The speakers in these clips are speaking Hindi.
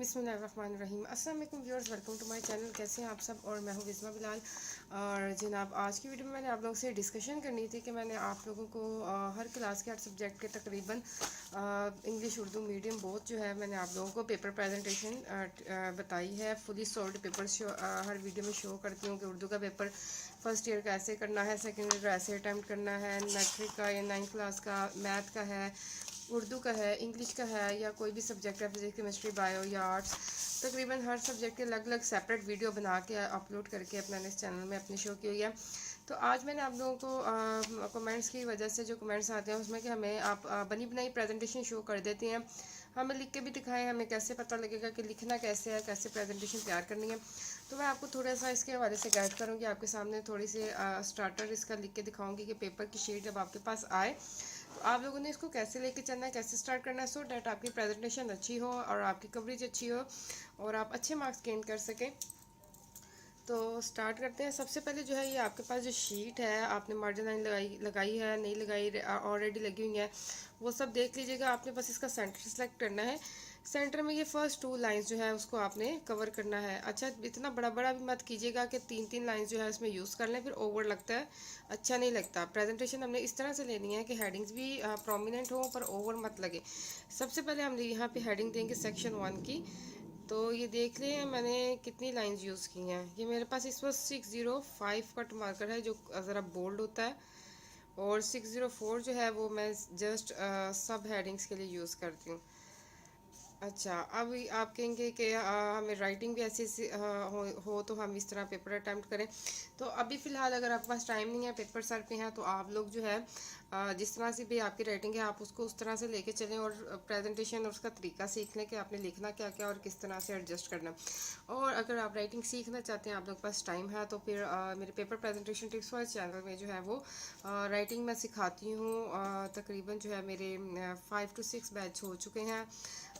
बिस्मिल्लाहिर्रहमानिर्रहीम। अस्सलाम वालेकुम viewers, welcome to my channel. कैसे हैं आप सब? और मैं हूं विस्मा बिलाल। और जनाब, आज की वीडियो में मैंने आप लोगों से डिस्कशन करनी थी कि मैंने आप लोगों को हर क्लास के हर सब्जेक्ट के तकरीबन इंग्लिश उर्दू मीडियम बोथ जो है मैंने आप लोगों को पेपर प्रेजेंटेशन बताई है। फुली सॉल्व पेपर हर वीडियो में शो करती हूँ कि उर्दू का पेपर फर्स्ट ईयर का ऐसे करना है, सेकेंड ईयर का ऐसे अटैम्प्ट करना है, मैट्रिक का या 9th क्लास का, मैथ का है, उर्दू का है, इंग्लिश का है, या कोई भी सब्जेक्ट है, फिजिक्स केमिस्ट्री बायो या आर्ट्स। तकरीबन हर सब्जेक्ट के अलग अलग सेपरेट वीडियो बना के अपलोड करके अपने इस चैनल में अपनी शो की हुई है। तो आज मैंने आप लोगों को कमेंट्स की वजह से जो कमेंट्स आते हैं उसमें कि हमें आप बनी बनाई प्रेजेंटेशन शो कर देती हैं, हमें लिख के भी दिखाएं, हमें कैसे पता लगेगा कि लिखना कैसे है, कैसे प्रेजेंटेशन तैयार करनी है। तो मैं आपको थोड़ा सा इसके हवाले से गाइड करूँगी, आपके सामने थोड़ी सी स्टार्टर इसका लिख के दिखाऊंगी कि पेपर की शीट जब आपके पास आए तो आप लोगों ने इसको कैसे लेके चलना है, कैसे स्टार्ट करना है, सो डैट आपकी प्रेजेंटेशन अच्छी हो और आपकी कवरेज अच्छी हो और आप अच्छे मार्क्स गेन कर सकें। तो स्टार्ट करते हैं। सबसे पहले जो है ये आपके पास जो शीट है, आपने मार्जिन लाइन लगाई है, नहीं लगाई, ऑलरेडी लगी हुई है, वो सब देख लीजिएगा। आपने बस इसका सेंटर सेलेक्ट करना है। सेंटर में ये फर्स्ट 2 लाइंस जो है उसको आपने कवर करना है। अच्छा, इतना बड़ा बड़ा भी मत कीजिएगा कि 3 3 लाइंस जो है इसमें यूज़ कर लें, फिर ओवर लगता है, अच्छा नहीं लगता। प्रेजेंटेशन हमने इस तरह से लेनी है कि हेडिंग्स भी प्रोमिनेंट हो पर ओवर मत लगे। सबसे पहले हम यहाँ पे हेडिंग देंगे सेक्शन 1 की। तो ये देख लें मैंने कितनी लाइंस यूज़ की हैं। ये मेरे पास इस वक्त 605 कट मार्कर है जो ज़रा बोल्ड होता है, और 604 जो है वो मैं जस्ट सब हेडिंग्स के लिए यूज़ करती हूँ। अच्छा, अब आप कहेंगे कि हमें राइटिंग भी ऐसी हो तो हम इस तरह पेपर अटैम्प्ट करें। तो अभी फ़िलहाल अगर आपके पास टाइम नहीं है, पेपर सर पे हैं, तो आप लोग जो है जिस तरह से भी आपकी राइटिंग है आप उसको उस तरह से लेके चलें और प्रेजेंटेशन और उसका तरीका सीख लें कि आपने लिखना क्या क्या और किस तरह से एडजस्ट करना। और अगर आप राइटिंग सीखना चाहते हैं, आप लोग के पास टाइम है, तो फिर मेरे पेपर प्रेजेंटेशन टिप्स वाले चैनल में जो है वो राइटिंग मैं सिखाती हूँ। तकरीबन जो है मेरे 5 to 6 बैच हो चुके हैं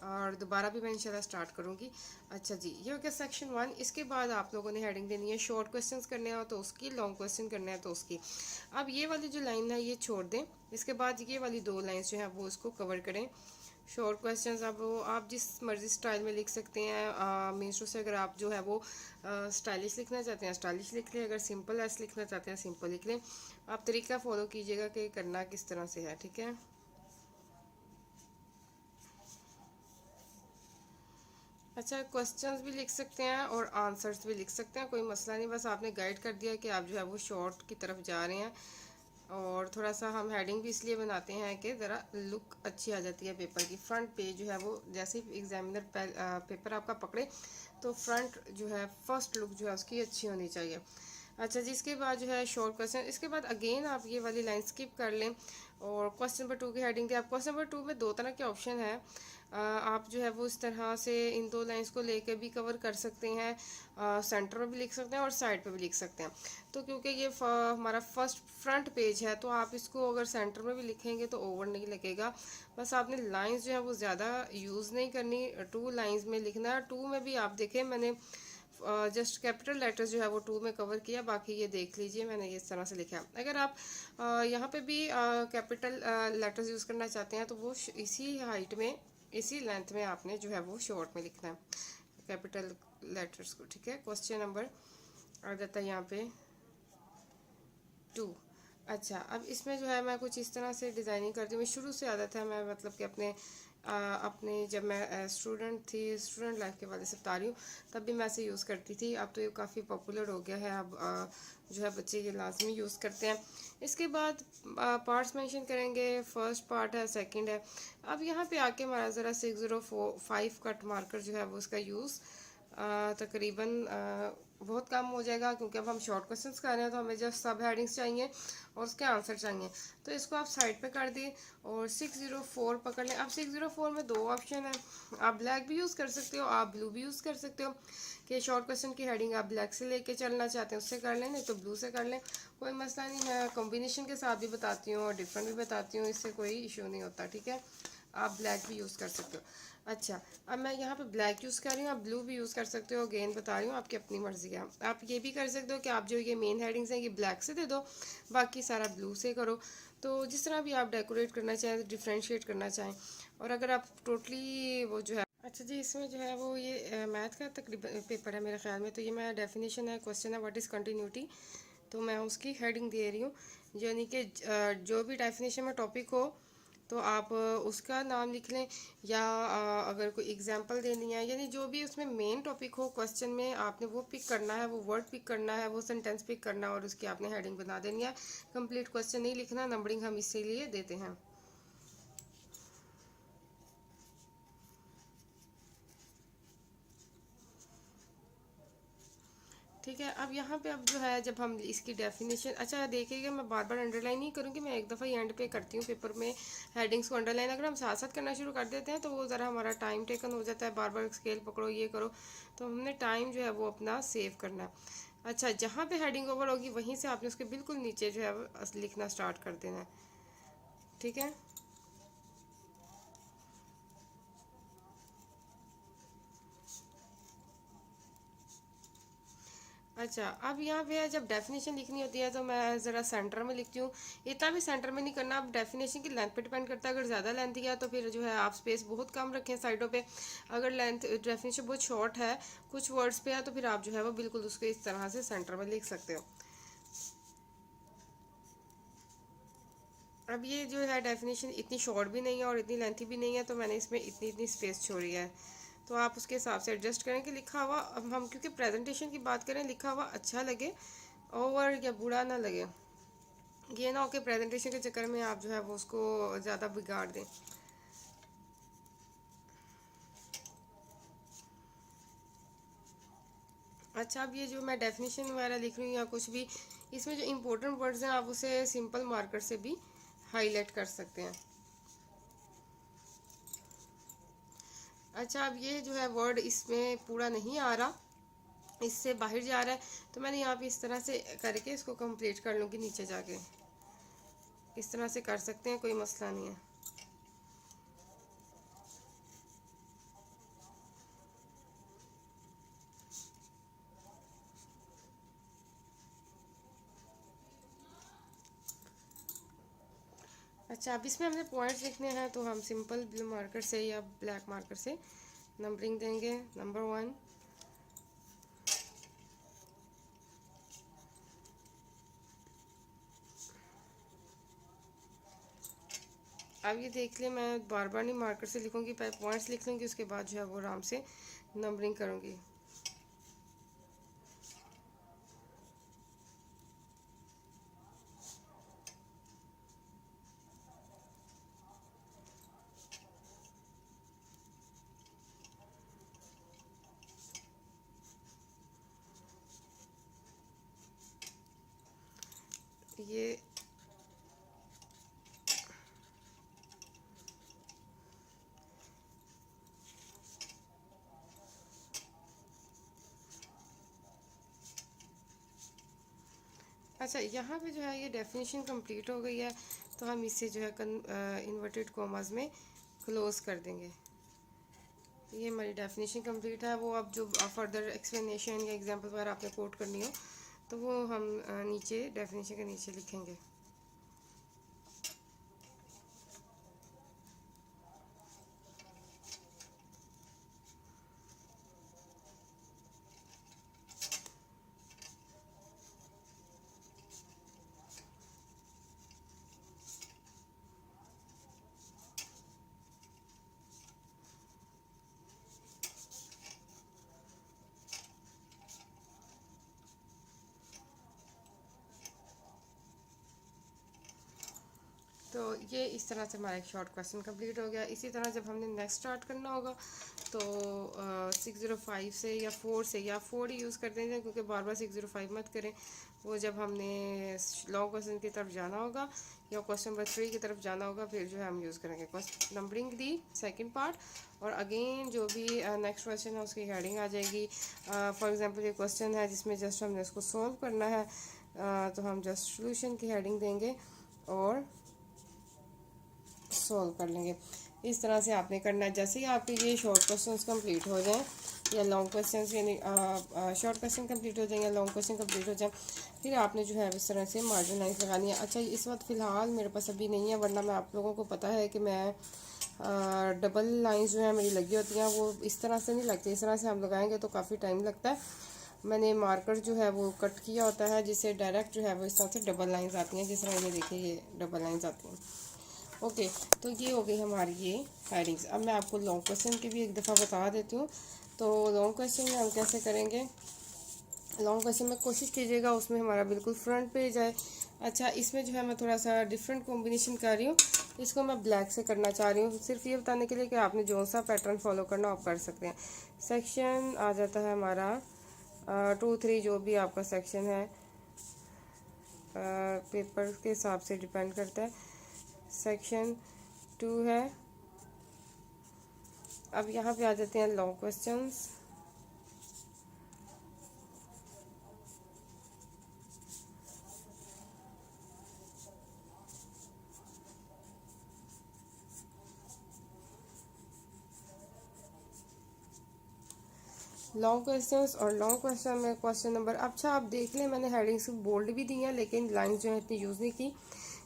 और दोबारा भी मैं इंशाल्लाह स्टार्ट करूँगी। अच्छा जी, ये हो गया सेक्शन 1। इसके बाद आप लोगों ने हेडिंग देनी है, शॉर्ट क्वेश्चंस करने हो तो उसकी, लॉन्ग क्वेश्चन करने हैं तो उसकी। अब ये वाली जो लाइन है ये छोड़ दें, इसके बाद ये वाली 2 लाइन्स जो हैं वो इसको कवर करें। शॉर्ट क्वेश्चंस अब वो आप जिस मर्जी स्टाइल में लिख सकते हैं। मीन्स टू से अगर आप जो है वो स्टाइलिश लिखना चाहते हैं स्टाइलिश लिख लें, अगर सिंपल ऐसे लिखना चाहते हैं सिंपल लिख लें। आप तरीका फॉलो कीजिएगा कि करना किस तरह से है, ठीक है। अच्छा, क्वेश्चंस भी लिख सकते हैं और आंसर्स भी लिख सकते हैं, कोई मसला नहीं। बस आपने गाइड कर दिया कि आप जो है वो शॉर्ट की तरफ जा रहे हैं। और थोड़ा सा हम हेडिंग भी इसलिए बनाते हैं कि ज़रा लुक अच्छी आ जाती है पेपर की। फ्रंट पेज जो है वो जैसे ही एग्जामिनर पेपर आपका पकड़े तो फ्रंट जो है फर्स्ट लुक जो है उसकी अच्छी होनी चाहिए। अच्छा जी, इसके बाद जो है शॉर्ट क्वेश्चन, इसके बाद अगेन आप ये वाली लाइन स्किप कर लें और क्वेश्चन नंबर 2 की हेडिंग दी। आप क्वेश्चन नंबर 2 में 2 तरह के ऑप्शन है। आप जो है वो इस तरह से इन 2 लाइंस को लेकर भी कवर कर सकते हैं, सेंटर में भी लिख सकते हैं और साइड पे भी लिख सकते हैं। तो क्योंकि ये हमारा फर्स्ट फ्रंट पेज है तो आप इसको अगर सेंटर में भी लिखेंगे तो ओवर नहीं लगेगा। बस आपने लाइंस जो है वो ज़्यादा यूज़ नहीं करनी, 2 लाइंस में लिखना है। 2 में भी आप देखें मैंने जस्ट कैपिटल लेटर्स जो है वो 2 में कवर किया, बाकी ये देख लीजिए मैंने इस तरह से लिखा। अगर आप यहाँ पे भी कैपिटल लेटर्स यूज़ करना चाहते हैं तो वो इसी हाइट में, इसी लेंथ में आपने जो है वो शॉर्ट में लिखना है कैपिटल लेटर्स को, ठीक है। क्वेश्चन नंबर आ जाता है यहाँ पे 2। अच्छा, अब इसमें जो है मैं कुछ इस तरह से डिज़ाइनिंग करती हूँ। शुरू से आदत है, मैं मतलब कि अपने जब मैं स्टूडेंट थी, स्टूडेंट लाइफ के वाले से बता रही हूँ, तब भी मैं ऐसे यूज़ करती थी। अब तो ये काफ़ी पॉपुलर हो गया है, अब जो है बच्चे ये लाजमी यूज़ करते हैं। इसके बाद पार्ट्स मेंशन करेंगे, फर्स्ट पार्ट है, सेकंड है। अब यहाँ पे आके हमारा ज़रा 605 कट मार्कर जो है वो उसका यूज़ तकरीबन बहुत कम हो जाएगा, क्योंकि अब हम शॉर्ट क्वेश्चंस कर रहे हैं तो हमें जस्ट सब हेडिंग्स चाहिए और उसके आंसर चाहिए। तो इसको आप साइड पे कर दिए और 604 पकड़ लें। अब 604 में 2 ऑप्शन है, आप ब्लैक भी यूज़ कर सकते हो, आप ब्लू भी यूज़ कर सकते हो। कि शॉर्ट क्वेश्चन की हेडिंग आप ब्लैक से लेके चलना चाहते हैं उससे कर लें, नहीं तो ब्लू से कर लें, कोई मसला नहीं है। कॉम्बिनेशन के साथ भी बताती हूँ और डिफरेंट भी बताती हूँ, इससे कोई इशू नहीं होता, ठीक है। आप ब्लैक भी यूज़ कर सकते हो। अच्छा, अब मैं यहाँ पे ब्लैक यूज़ कर रही हूँ, आप ब्लू भी यूज़ कर सकते हो, अगेन बता रही हूँ आपकी अपनी मर्ज़ी है। आप ये भी कर सकते हो कि आप जो ये मेन हेडिंग्स हैं ये ब्लैक से दे दो, बाकी सारा ब्लू से करो। तो जिस तरह भी आप डेकोरेट करना चाहें, डिफ्रेंशिएट करना चाहें। और अगर आप टोटली वो जो है अच्छा जी, इसमें जो है वो ये मैथ का तकरीबन पेपर है मेरे ख्याल में। तो ये मैं डेफिनेशन है, क्वेश्चन है व्हाट इज़ कंटिन्यूटी, तो मैं उसकी हेडिंग दे रही हूँ। यानी कि जो भी डेफिनेशन में टॉपिक हो तो आप उसका नाम लिख लें, या अगर कोई एग्जांपल देनी है, यानी जो भी उसमें मेन टॉपिक हो क्वेश्चन में आपने वो पिक करना है, वो वर्ड पिक करना है, वो सेंटेंस पिक करना है और उसकी आपने हेडिंग बना देनी है। कंप्लीट क्वेश्चन नहीं लिखना, नंबरिंग हम इसीलिए देते हैं। ठीक है, अब यहाँ पे अब जो है जब हम इसकी डेफिनेशन, अच्छा देखिएगा मैं बार बार अंडरलाइन नहीं करूँगी, मैं एक दफ़ा ही एंड पे करती हूँ पेपर में हेडिंग्स को अंडरलाइन। अगर हम साथ साथ करना शुरू कर देते हैं तो वो ज़रा हमारा टाइम टेकन हो जाता है, बार बार स्केल पकड़ो ये करो, तो हमने टाइम जो है वो अपना सेव करना है। अच्छा, जहाँ पे हेडिंग ओवर होगी वहीं से आपने उसके बिल्कुल नीचे जो है लिखना स्टार्ट कर देना है। ठीक है। अच्छा, अब यहाँ पे है जब डेफिनेशन लिखनी होती है तो मैं ज़रा सेंटर में लिखती हूँ। इतना भी सेंटर में नहीं करना, अब डेफिनेशन की लेंथ पे डिपेंड करता है। अगर ज़्यादा लेंथ है तो फिर जो है आप स्पेस बहुत कम रखें साइडों पे। अगर लेंथ डेफिनेशन बहुत शॉर्ट है, कुछ वर्ड्स पे है, तो फिर आप जो है वो बिल्कुल उसको इस तरह से सेंटर में लिख सकते हो। अब ये जो है डेफिनेशन इतनी शॉर्ट भी नहीं है और इतनी लेंथी भी नहीं है, तो मैंने इसमें इतनी इतनी स्पेस छोड़ी है। तो आप उसके हिसाब से एडजस्ट करें कि लिखा हुआ, अब हम क्योंकि प्रेजेंटेशन की बात करें, लिखा हुआ अच्छा लगे, ओवर या बुरा ना लगे। ये ना हो कि प्रेजेंटेशन के चक्कर में आप जो है वो उसको ज़्यादा बिगाड़ दें। अच्छा, अब ये जो मैं डेफिनेशन वगैरह लिख रही हूँ या कुछ भी, इसमें जो इम्पोर्टेंट वर्ड्स हैं आप उसे सिंपल मार्कर से भी हाईलाइट कर सकते हैं। अच्छा, अब ये जो है वर्ड इसमें पूरा नहीं आ रहा, इससे बाहर जा रहा है, तो मैंने यहाँ पे इस तरह से करके इसको कंप्लीट कर लूँगी नीचे जाके। इस तरह से कर सकते हैं, कोई मसला नहीं है। अच्छा, अब इसमें हमने पॉइंट्स लिखने हैं तो हम सिंपल ब्लू मार्कर से या ब्लैक मार्कर से नंबरिंग देंगे। नंबर 1। अब ये देख लिया, मैं बार बार नहीं मार्कर से लिखूंगी, पहले पॉइंट्स लिख लूँगी, उसके बाद जो है वो आराम से नंबरिंग करूँगी। ये अच्छा, यहाँ पे जो है ये डेफिनेशन कंप्लीट हो गई है, तो हम इसे जो है इन्वर्टेड कॉमास में क्लोज कर देंगे। ये हमारी डेफिनेशन कंप्लीट है। वो अब जो फर्दर एक्सप्लेनेशन या एग्जांपल वगैरह आपने कोट करनी हो तो वो हम नीचे डेफिनेशन के नीचे लिखेंगे। तो ये इस तरह से हमारा एक शॉर्ट क्वेश्चन कंप्लीट हो गया। इसी तरह जब हमने नेक्स्ट स्टार्ट करना होगा तो 605 से या 4 से, या 4 ही यूज़ कर देंगे क्योंकि बार बार 605 मत करें। वो जब हमने लॉन्ग क्वेश्चन की तरफ जाना होगा या क्वेश्चन नंबर 3 की तरफ जाना होगा, फिर जो है हम यूज़ करेंगे question numbering the second part. और अगेन जो भी नेक्स्ट क्वेश्चन है उसकी हेडिंग आ जाएगी। फॉर एग्जांपल ये क्वेश्चन है जिसमें जस्ट हमने इसको सॉल्व करना है, तो हम जस्ट सोल्यूशन की हेडिंग देंगे और सॉल्व कर लेंगे। इस तरह से आपने करना है। जैसे ही आपके ये शॉर्ट क्वेश्चंस कंप्लीट हो जाएं या लॉन्ग क्वेश्चंस, यानी शॉर्ट क्वेश्चन कंप्लीट हो जाएं या लॉन्ग क्वेश्चन कंप्लीट हो जाए, फिर आपने जो है इस तरह से मार्जिन लाइन्स लगानी है। अच्छा, इस वक्त फ़िलहाल मेरे पास अभी नहीं है, वरना मैं आप लोगों को पता है कि मैं डबल लाइंस जो है मेरी लगी होती हैं वो इस तरह से नहीं लगती, इस तरह से हम लगाएंगे तो काफ़ी टाइम लगता है। मैंने मार्कर जो है वो कट किया होता है जिससे डायरेक्ट जो है वो इस तरह से डबल लाइंस आती हैं, जिस तरह ये देखिए ये डबल लाइंस आती हैं। ओके, तो ये हो गई हमारी ये हेडिंग्स। अब मैं आपको लॉन्ग क्वेश्चन की भी एक दफ़ा बता देती हूँ। तो लॉन्ग क्वेश्चन में हम कैसे करेंगे, लॉन्ग क्वेश्चन में कोशिश कीजिएगा उसमें हमारा बिल्कुल फ्रंट पेज आए। अच्छा, इसमें जो है मैं थोड़ा सा डिफरेंट कॉम्बिनेशन कर रही हूँ, इसको मैं ब्लैक से करना चाह रही हूँ, सिर्फ ये बताने के लिए कि आपने जो सा पैटर्न फॉलो करना आप कर सकते हैं। सेक्शन आ जाता है हमारा 2 3, जो भी आपका सेक्शन है पेपर के हिसाब से डिपेंड करता है। सेक्शन 2 है। अब यहाँ पे आ जाते हैं लॉन्ग क्वेश्चंस। लॉन्ग क्वेश्चंस और लॉन्ग क्वेश्चन में क्वेश्चन नंबर, अच्छा आप देख लें मैंने हेडिंग्स बोल्ड भी दी हैं लेकिन लाइंस जो है इतनी यूज़ नहीं की।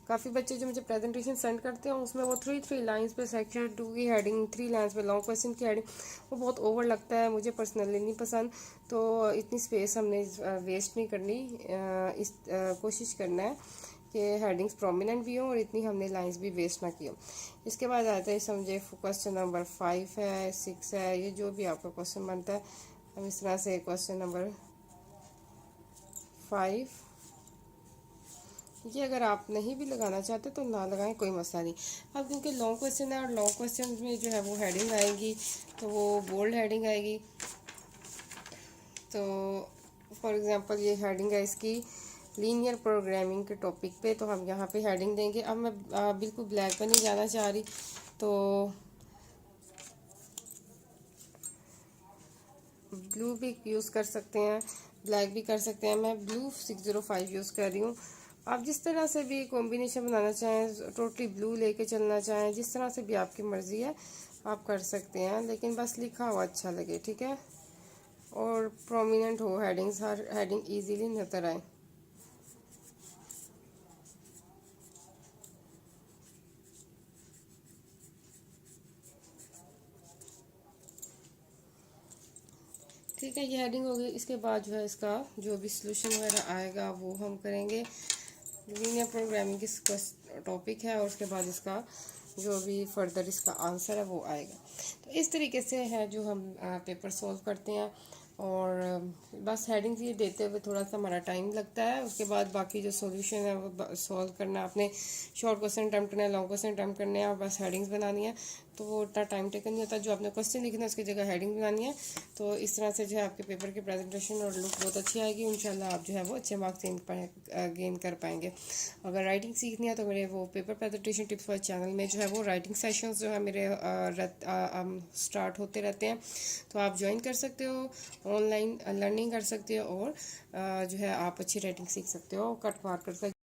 काफ़ी बच्चे जो मुझे प्रेजेंटेशन सेंड करते हैं उसमें वो 3 लाइंस पे सेक्शन 2 की हेडिंग, 3 लाइंस पे लॉन्ग क्वेश्चन की हेडिंग, वो बहुत ओवर लगता है, मुझे पर्सनली नहीं पसंद। तो इतनी स्पेस हमने वेस्ट नहीं करनी, कोशिश करना है कि हेडिंग्स प्रोमिनेंट भी हों और इतनी हमने लाइंस भी वेस्ट ना की हो। इसके बाद आता है समझे क्वेश्चन नंबर 5 है, 6 है, ये जो भी आपका क्वेश्चन बनता है। अब इस तरह से क्वेश्चन नंबर 5, ये अगर आप नहीं भी लगाना चाहते तो ना लगाएं, कोई मसला नहीं। अब क्योंकि लॉन्ग क्वेश्चन है और लॉन्ग क्वेश्चन में जो है वो हेडिंग आएगी तो वो बोल्ड हेडिंग आएगी। तो फॉर एग्जांपल ये हेडिंग है इसकी लीनियर प्रोग्रामिंग के टॉपिक पे, तो हम यहाँ पे हेडिंग देंगे। अब मैं बिल्कुल ब्लैक पे नहीं जाना चाह रही, तो ब्लू भी यूज़ कर सकते हैं, ब्लैक भी कर सकते हैं। मैं ब्लू 605 यूज़ कर रही हूँ। आप जिस तरह से भी कॉम्बिनेशन बनाना चाहें, टोटली ब्लू लेके चलना चाहें, जिस तरह से भी आपकी मर्ज़ी है आप कर सकते हैं, लेकिन बस लिखा हुआ अच्छा लगे, ठीक है, और प्रोमिनेंट हो हेडिंग्स, हर हेडिंग इजीली नजर आए। ठीक है, ये हेडिंग हो गई। इसके बाद जो है इसका जो भी सलूशन वगैरह आएगा वो हम करेंगे। लीनियर प्रोग्रामिंग की टॉपिक है और उसके बाद इसका जो भी फर्दर इसका आंसर है वो आएगा। तो इस तरीके से है जो हम पेपर सॉल्व करते हैं। और बस हेडिंग्स ये देते हुए थोड़ा सा हमारा टाइम लगता है, उसके बाद बाकी जो सॉल्यूशन है वो सॉल्व करना, आपने शॉर्ट क्वेश्चन अटैम्प्ट करना है, लॉन्ग क्वेश्चन अटैम्प्ट करने हैं और बस हेडिंग्स बनानी है, तो वो इतना टाइम टेकन नहीं होता। जो आपने क्वेश्चन लिखना है उसकी जगह हेडिंग बनानी है। तो इस तरह से जो है आपके पेपर की प्रेजेंटेशन और लुक बहुत अच्छी आएगी। इंशाल्लाह आप जो है वो अच्छे मार्क्स गेन कर पाएंगे। अगर राइटिंग सीखनी है तो मेरे वो पेपर प्रेजेंटेशन टिप्स वाले चैनल में जो है वो राइटिंग सेशंस जो है मेरे स्टार्ट होते रहते हैं, तो आप ज्वाइन कर सकते हो, ऑनलाइन लर्निंग कर सकते हो और जो है आप अच्छी राइटिंग सीख सकते हो, कट मार्क कर सकते हो।